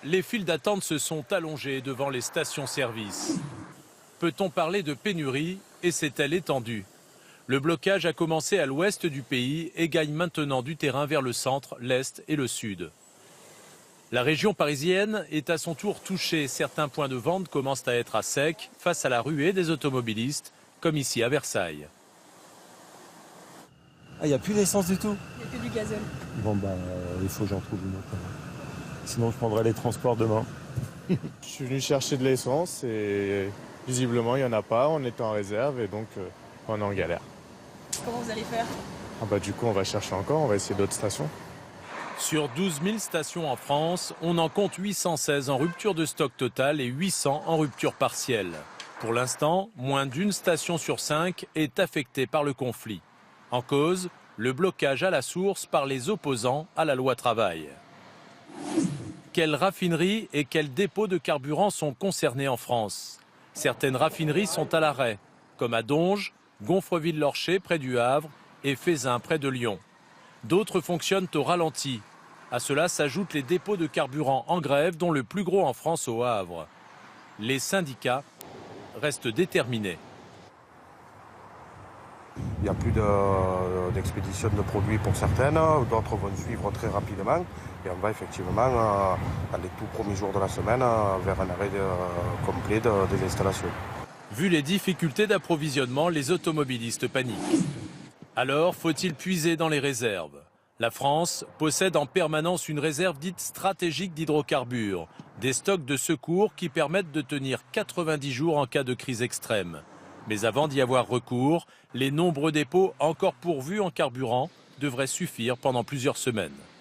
Les files d'attente se sont allongées devant les stations-service. Peut-on parler de pénurie et s'est-elle étendue? Le blocage a commencé à l'ouest du pays et gagne maintenant du terrain vers le centre, l'est et le sud. La région parisienne est à son tour touchée. Certains points de vente commencent à être à sec face à la ruée des automobilistes, comme ici à Versailles. Ah, il n'y a plus d'essence du tout? Il n'y a que du gazole. Bon, il faut que j'en trouve une autre. Sinon, je prendrai les transports demain. Je suis venu chercher de l'essence et visiblement, il n'y en a pas. On est en réserve et donc on est en galère. Comment vous allez faire? Du coup, on va chercher encore, on va essayer d'autres stations. Sur 12 000 stations en France, on en compte 816 en rupture de stock total et 800 en rupture partielle. Pour l'instant, moins d'une station sur 5 est affectée par le conflit. En cause, le blocage à la source par les opposants à la loi travail. Quelles raffineries et quels dépôts de carburant sont concernés en France? Certaines raffineries sont à l'arrêt, comme à Donges, Gonfreville-Lorcher près du Havre et Fézin près de Lyon. D'autres fonctionnent au ralenti. À cela s'ajoutent les dépôts de carburant en grève, dont le plus gros en France au Havre. Les syndicats restent déterminés. Il n'y a plus d'expédition de produits pour certaines, d'autres vont suivre très rapidement. Et on va effectivement, dans les tout premiers jours de la semaine, vers un arrêt complet des installations. Vu les difficultés d'approvisionnement, les automobilistes paniquent. Alors, faut-il puiser dans les réserves? La France possède en permanence une réserve dite stratégique d'hydrocarbures, des stocks de secours qui permettent de tenir 90 jours en cas de crise extrême. Mais avant d'y avoir recours, les nombreux dépôts encore pourvus en carburant devraient suffire pendant plusieurs semaines.